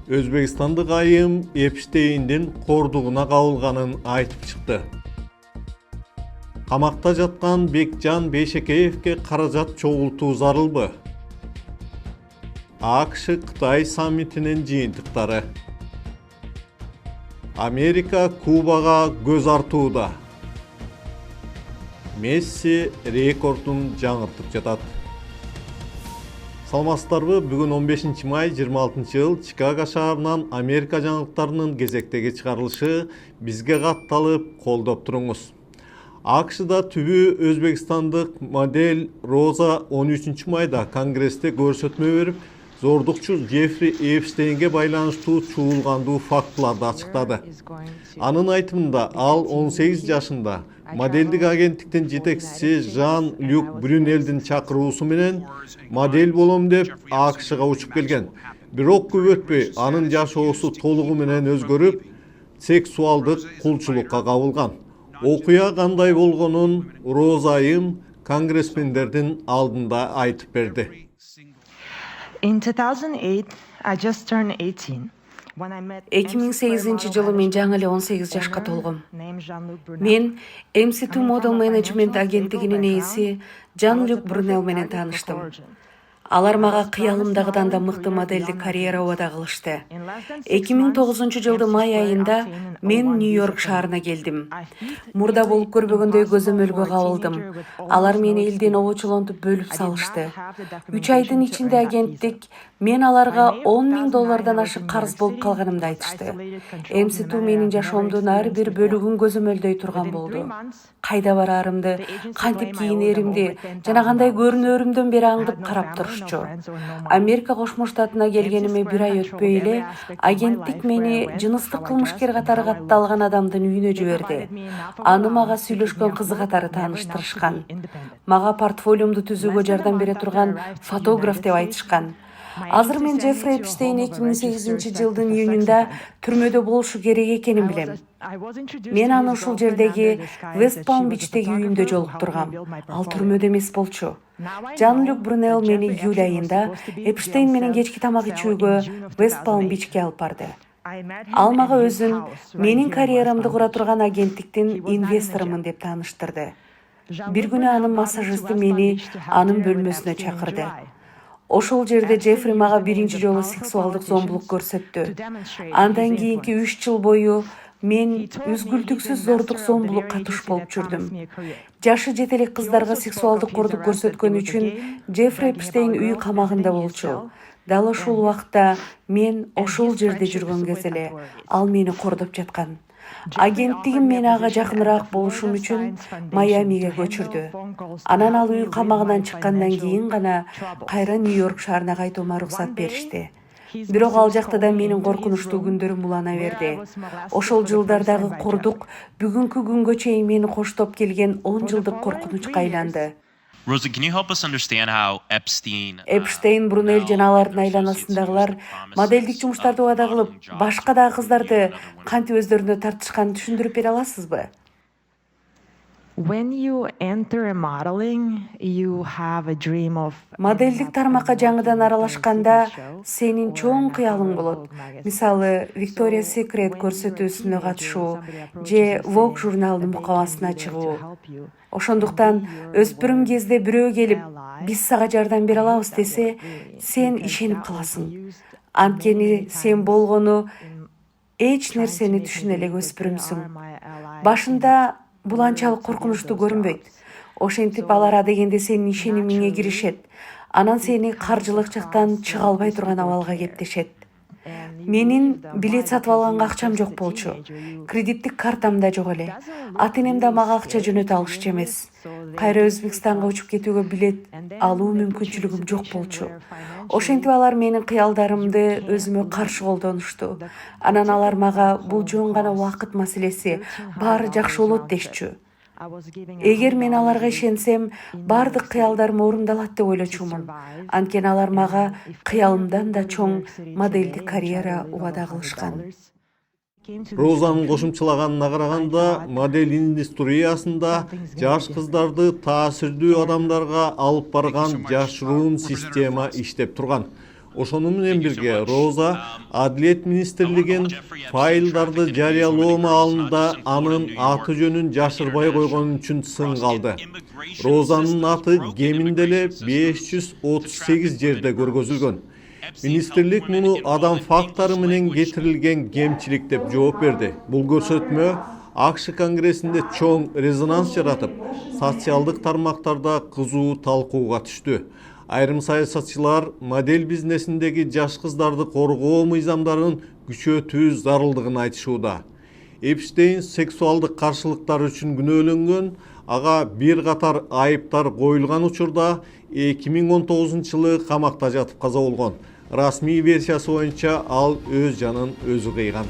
Özbekistандык айым Эпштейндин кордугуна кабылганын айтып чыкты. Камакта жаткан Бекжан Бейшекеевке каражат чогултуу зарылбы? АКШ-Кытай саммитинин жыйынтыктары. Америка Кубага көз артууда. Месси рекордун жаңыртып жатат. Саламатсыздарбы? Бүгүн 15 май 26 жыл Чикаго шаарынан Америка жаңылыктарынын кезектеги чыгарылышы бизге катталып, колдоп туруңуз. АКШда түбү өзбекстандык модель Роза 13 майда Конгрессте көрсөтмө берип, зордукчу Джеффри Эпштейнге байланыштуу чуулгандуу фактыларды ачыктады. Анын айтымында ал 18 жашында модельдик агенттиктин жетекчиси Жан-Люк Брюнелдин чакыруусу менен модель болом деп АКШга учуп келген. Бирок көп өтпөй анын жашоосу толугу менен өзгөрүп, сексуалдык кулчулукка кабылган. Окуя кандай болгонун Роза айым конгрессмендердин алдында айтып берди. In 2008, I just turned 18. 2008 жылы мен жаңы эле 18 жашка толгом. Мен MC2 Model Management агенттигинин ээси Жан-Люк Брюнел менен тааныштым. Алар мага кыялымдагыдан да мыкты модельдик карьера убада кылышты. 2009 жылды май айында мен Нью-Йорк шаарына келдим. Мурда болуп көрбөгөндөй көзөмөлгө кабылдым. Алар мени элден обочулонтуп бөлүп салышты. 3 айдын ичинде агенттик мен аларга $10,000 ашык карыз болуп калганымды айтышты. MC2 менин жашоомдун ар бир бөлүгүн көзөмөлдөй турган болду. Кайда барарымды, кантип кийинеримди жана кандай көрүнөрүмдөн бери аңдып карап турушчу. Америка Кошмо Штатына келгениме 1 ай өтпөй эле агенттик мени жыныстык кылмышкер катары катталган адамдын үйүнө жиберди. Аны мага сүйлөшкөн кызы катары тааныштырышкан. Мага портфолиомду түзүүгө жардам бере турган фотограф деп айтышкан. Азыр мен Джеффри Эпштейн 2008 жылдын июнунда түрмөдө болушу керек экенин билем. Мен аны ушул жердеги West Palm Beach'теги үйүндө жолуктургам. Ал түрмөдө эмес болчу. Жан-Люк Брюнел мени июль айында Эпштейн менен кечки тамак ичүүгө West Palm Beach'ке алып барды. Ал мага өзүн менин карьерамды кура турган агенттиктин инвесторумун деп тааныштырды. Бир күнү анын массажисти мени анын бөлмөсүнө чакырды. Ошол жерде Джеффри мага биринчи жолу сексуалдык зомбулук көрсөттү. Андан кийинки 3 жыл бою мен үзгүлтүксүз зордук зомбулукка туш болуп жүрдүм. Жашы жете элек кыздарга сексуалдык кордук көрсөткөн үчүн Джеффри Эпштейн үй камагында болчу. Дал ошол убакта мен ошол жерде жүргөн кезде эле ал мени кордоп жаткан. Агенттигим мени ага жакыныраак болушум үчүн Майамиге көчүрдү. Анан ал үй камагынан чыккандан кийин гана кайра Нью-Йорк шаарына кайтуума уруксат беришти. Бирок ал жакта да менин коркунучтуу күндөрүм улана берди. Ошол жылдардагы кордук бүгүнкү күнгө чейин мени коштоп келген 10 жылдык коркунучка айланды. Rosa, can you help us understand how Эпштейн, Брюнел жана алардын айланасындагылар модельдик жумуштарды убада кылып, башка дагы кыздарды кантип өздөрүнө тартышканын түшүндүрүп бере аласызбы? When you enter modeling, you have a dream of Модельдик тармакка жаңыдан аралашканда сенин чоң кыялың болот. Мисалы, Victoria's Secret көрсөтүүсүнө катышуу же Vogue журналынын мукабасына чыгуу. Ошондуктан өспүрүм кезде бирөө келип, биз сага жардам бере алабыз десе, сен ишенип каласың. Анткени сен болгону эч нерсени түшүнө элек өспүрүмсүң. Башында бул анчалык коркунучтуу көрүнбөйт. Ошентип алар дегенде сенин ишенимиңе киришет. Анан сени каржылык жактан чыга албай турган абалга кептешет. Менин билет сатып алганга акчам жок болчу. Кредиттик картам да жок эле. Ата-энем да мага акча жөнөтө алышчу эмес. Кайра Өзбекстанга учуп кетүүгө билет алуу мүмкүнчүлүгүм жок болчу. Ошентип алар менин кыялдарымды өзүмө каршы колдонушту. Анан алар мага бул жөн гана убакыт маселеси, баары жакшы болот дешчү. Эгер мен аларга ишенсем, бардык кыялдарым орундалат деп ойлочумун. Анткени алар мага кыялымдан да чоң модельдик карьера убада кылышкан. Розанын кошумчалаганына караганда, модель индустриясында жаш кыздарды таасирдүү адамдарга алып барган жашыруун система иштеп турган. Ошону менен бирге Роза Адилет министрлигин файлдарды жарыялоо маалында анын аты жөнүн жашырбай койгон үчүн сынга алды. Розанын аты кеминде эле 538 жерде көргөзүлгөн. Министрлик муну адам фактары менен кетирилген кемчилик деп жооп берди. Бул көрсөтмө АКШ Конгрессинде чоң резонанс жаратып, социалдык тармактарда кызуу талкууга түштү. Айрым саясатчылар модель бизнесиндеги жаш кыздарды коргоо мыйзамдарын күчөтүү зарылдыгын айтышууда. Эпштейн сексуалдык каршылыктар үчүн күнөөлөнгөн, ага бир катар айыптар коюлган учурда 2019-жылы камакта жатып каза болгон. Расмий версиясы боюнча ал өз жанын өзү кыйган.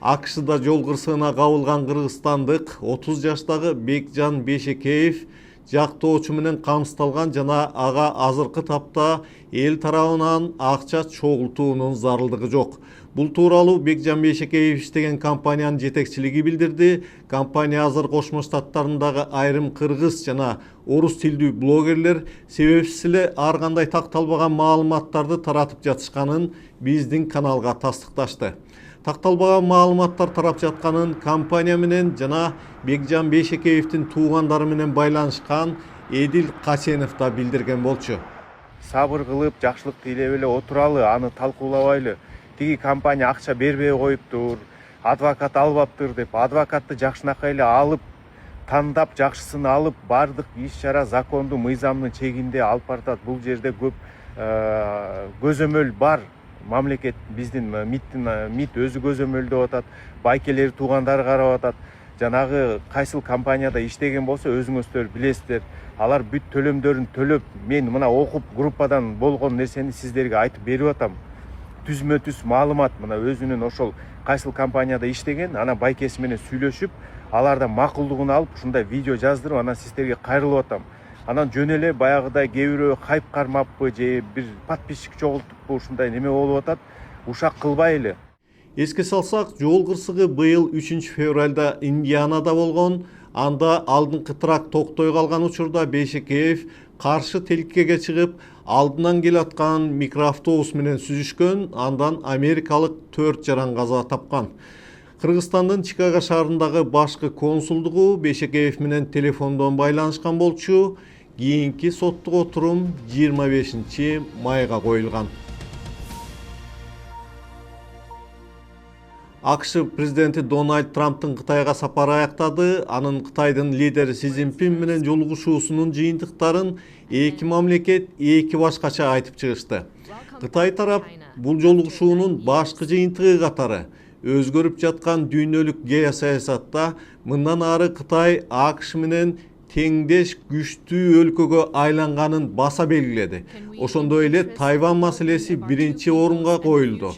АКШда жол кырсыгына кабылган кыргызстандык 30 жаштагы Бекжан Бейшекеев жактоочу менен камсыздалган жана ага азыркы тапта эл тарабынан акча чогултуунун зарылдыгы жок. Бул тууралуу Бекжан Бейшекеев иштеген компаниянын жетекчилиги билдирди. Компания азыр Кошмо Штаттарындагы айрым кыргыз жана орус тилдүү блогерлер себепсиз эле ар кандай такталбаган маалыматтарды таратып жатышканын биздин каналга тастыкташты. Такталбаган маалыматтар тарап жатканын компания менен жана Бекжан Бейшекеевдин туугандары менен байланышкан Эдил Касенов да билдирген болчу. Сабыр кылып, жакшылык тилеп эле отуралы, аны талкуулабайлы. Тиги компания акча бербей коюптур, адвокат албаптыр деп, адвокатты жакшынакай эле алып, тандап жакшысын алып, бардык иш-чара законду мыйзамдын чегинде алып баратат. Бул жерде көп көзөмөл бар. Мамлекет биздин МИД өзү көзөмөлдөп атат, байкелери туугандары карап атат. Жанагы кайсыл компанияда иштеген болсо өзүңүздөр билесиздер. Алар бүт төлөмдөрүн төлөп, мен мына окуп группадан болгон нерсени сиздерге айтып берип атам. Түзмө-түз маалымат, мына өзүнүн ошол кайсыл компанияда иштеген, ана байкеси менен сүйлөшүп, алардан макулдугун алып, ушундай видео жаздырып, анан сиздерге кайрылып атам. Анан жөн эле баягыдай кээ бирөө хайп кармаппы же бир подписчик чогултуппу, ушундай неме болуп атат. Ушак кылбайлы. Эске салсак, жол кырсыгы быйыл 3 февралда Индианада болгон. Анда алдыңкы трак токтой калган учурда Бейшекеев каршы тилкеге чыгып, алдынан келаткан микроавтобус менен сүзүшкөн, андан америкалык 4 жаран каза тапкан. Кыргызстандын Чикаго шаарындагы башкы консулдугу Бейшекеев менен телефондон байланышкан болчу. Кийинки соттук отурум 25 майга коюлган. АКШ президенти Дональд Трамптын Кытайга сапары аяктады. Анын Кытайдын лидери Си Цзиньпин менен жолугушуусунун жыйынтыктарын эки мамлекет эки башкача айтып чыгышты. Кытай тарап бул жолугушуунун башкы жыйынтыгы катары өзгөрүп жаткан дүйнөлүк геосаясатта мындан ары Кытай АКШ менен теңдеш күчтүү өлкөгө айланганын баса белгиледи. Ошондой эле Тайвань маселеси биринчи орунга коюлду.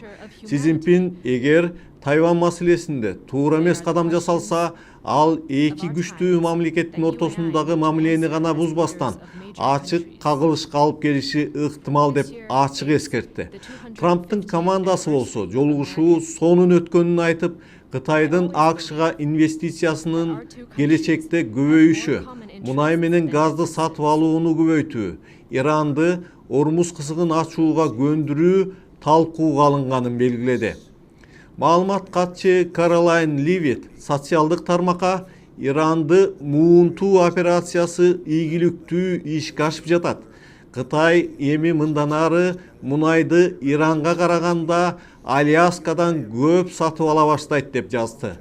Си Цзиньпин эгер Тайвань маселесинде туура эмес кадам жасалса, ал эки күчтүү мамлекеттин ортосундагы мамилени гана бузбастан ачык кагылышка алып келиши ыктымал деп ачык эскертти. Трамптын командасы болсо жолугушуу сонун өткөнүн айтып, Кытайдын АКШга инвестициясынын келечекте көбөйүшү, мунай менен газды сатып алууну көбөйтүү, Иранды Ормуз кысыгын ачууга көндүрүү талкууга алынганын белгиледи. Маалымат катчы Каролайн Ливит социалдык тармакка Иранды муунтуу операциясы ийгиликтүү ишке ашып жатат. Кытай эми мындан ары мунайды Иранга караганда Аляскадан көп сатып ала баштайт деп жазды.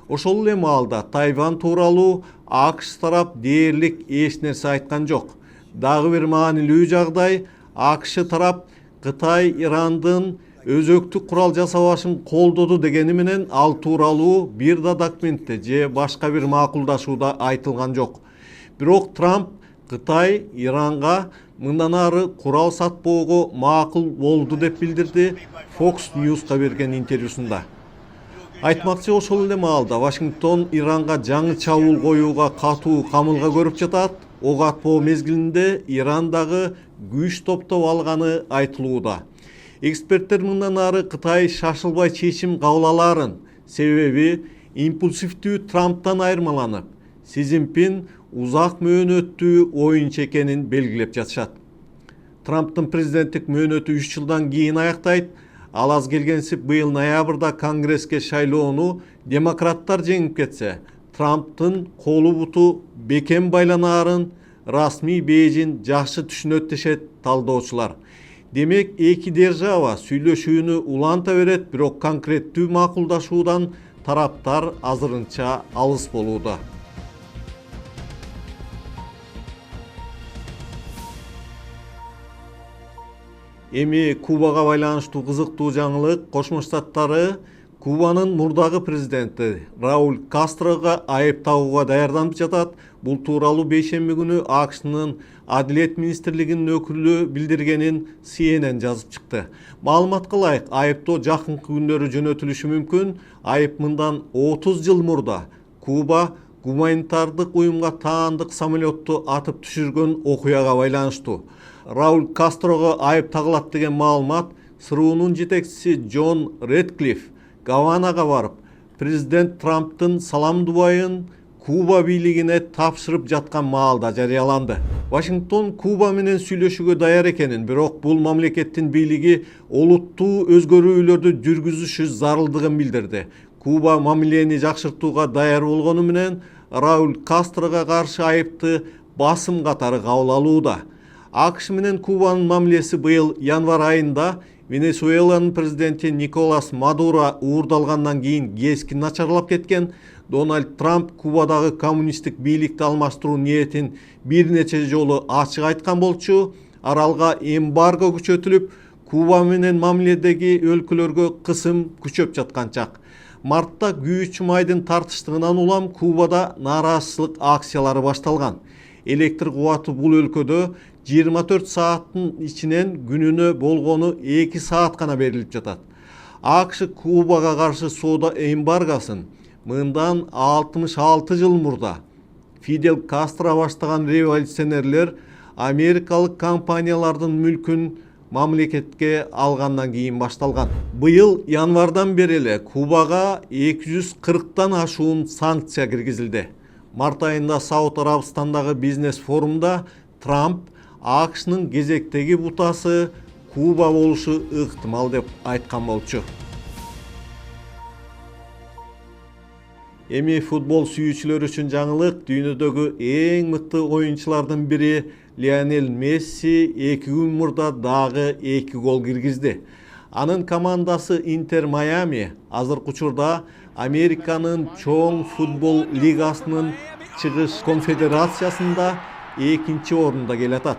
Ошол эле маалда Тайвань тууралуу АКШ тарап дээрлик эч нерсе айткан жок. Дагы бир маанилүү жагдай, АКШ тарап Кытай Ирандын өзөктүк курал жасабашын колдоду дегени менен ал тууралуу бир да документте же башка бир макулдашууда айтылган жок. Бирок Трамп Кытай Иранга мындан ары курал сатпоого макул болду деп билдирди Fox News'ка берген интервьюсунда. Айтмакчы ошол эле маалда Вашингтон Иранга жаңы чабуул коюуга катуу камылга көрүп жатат. Ок атпоо мезгилинде Ирандагы күч топтоп алганы айтылууда. Эксперттер мындан ары Кытай шашылбай чечим кабыл аларын, себеби импульсивдүү Трамптан айырмаланып, Си Цзиньпин uzak möөнөттүү oyuncu ekenin belgilep жатышат. Trump'tın президенттик möөнөтү 3 жылдан кийин аяктайт. Ал аз келгенсип быйыл ноябрда Конгресске шайлоону демократтар жеңип кетсе, Trump'тын колу буту бекем байланаарын расмий бейжин жакшы түшүнөт дешет талдоочулар. Демек, эки держава сүйлөшүүнү уланта берет, бирок конкреттүү макулдашуудан тараптар азырынча алыс болууда. Эми Кубага байланыштуу кызыктуу жаңылык. Кошмо Штаттары Кубанын мурдагы президенти Рауль Кастрого айып тагууга даярданып жатат. Бул тууралуу бейшемби күнү АКШнын Адилет министрлигинин өкүлү билдиргенин CNN жазып чыкты. Маалыматка ылайык, айыптоо жакынкы күндөрү жөнөтүлүшү мүмкүн. Айып мындан 30 жыл мурда Куба гуманитардык уюмга таандык самолетту атып түшүргөн окуяга байланыштуу. Рауль Кастрого айып тагылат деген маалымат СРУнун жетекчиси Джон Редклифф Гаванага барып, президент Трамптын салам дубайын Куба бийлигине тапшырып жаткан маалда жарыяланды. Вашингтон Куба менен сүйлөшүүгө даяр экенин, бирок бул мамлекеттин бийлиги олуттуу өзгөрүүлөрдү жүргүзүшү зарылдыгын билдирди. Куба мамилени жакшыртууга даяр болгону менен Рауль Кастрого каршы айыпты басым катары кабыл алууда. АКШ менен Кубанын мамилеси быйыл январь айында Венесуэланын президенти Николас Мадуро уурдалгандан кийин кескин начарлап кеткен. Дональд Трамп Кубадагы коммунисттик бийликти алмаштыруу ниетин бир нече жолу ачык айткан болчу. Аралга эмбарго күчөтүлүп, Куба менен мамиледеги өлкөлөргө кысым күчөп жаткан чак. Мартта күйүүчү майдын тартыштыгынан улам Кубада нааразычылык акциялары башталган. Электр кубаты бул өлкөдө 24 сааттын ичинен күнүнө болгону 2 саат гана берилип жатат. АКШ Кубага каршы соода эмбаргасын мындан 66 жыл мурда Фидель Кастро баштаган революционерлер америкалык компаниялардын мүлкүн мамлекетке алгандан кийин башталган. Быйыл январдан бери эле Кубага 240тан ашуун санкция киргизилди. Март айында Сауд Арабстандагы бизнес форумда Трамп АКШнын кезектеги бутасы Куба болушу ыктымал деп айткан болчу. Эми футбол сүйүүчүлөр үчүн жаңылык. Дүйнөдөгү эң мыкты оюнчулардын бири Лионель Месси 2 күн мурда дагы 2 гол киргизди. Анын командасы Интер Майами азыркы учурда Американын чоң футбол лигасынын чыгыш конфедерациясында 2-нчи орунда келатат.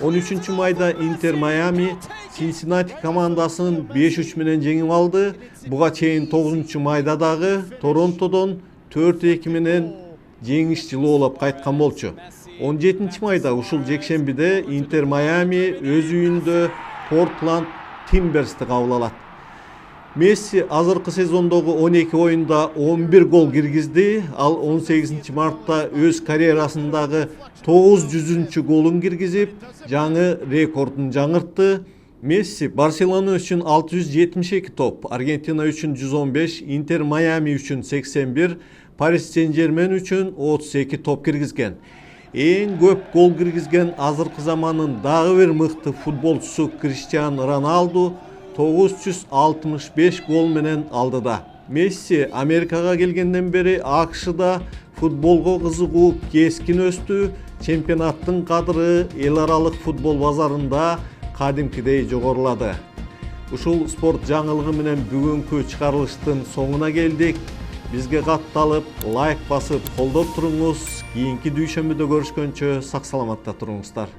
13 майда Интер Майами Синсинати командасын 5-3 менен жеңип алды. Буга чейин 9 майда дагы Торонтодон 4-2 менен жеңиш жылоолоп кайткан болчу. 17 майда ушул жекшембиде Интер Майами өз үйүндө Портланд Тимберсти кабыл алат. Месси азыркы сезондогу 12 оюнда 11 гол киргизди. Ал 18 мартта өз карьерасындагы 900-чү голун киргизип, жаңы рекордун жаңыртты. Месси Барселона үчүн 672 топ, Аргентина үчүн 115, Интер Майами үчүн 81, Парис Сен-Жермен үчүн 32 топ киргизген. Эң көп гол киргизген азыркы заманын дагы бир мыкты футболчусу Криштиану Роналду 965 гол менен алдыда. Месси Америкага келгенден бери АКШда футболго кызыгуу кескин өстү. Чемпионаттын кадыры эл аралык футбол базарында кадимкидей жогорулады. Ушул спорт жаңылыгы менен бүгүнкү чыгарылыштын соңуна келдик. Бизге катталып, лайк басып, колдоп туруңуз. Кийинки дүйшөмбүдө көрүшкөнчө сак саламатта туруңуздар.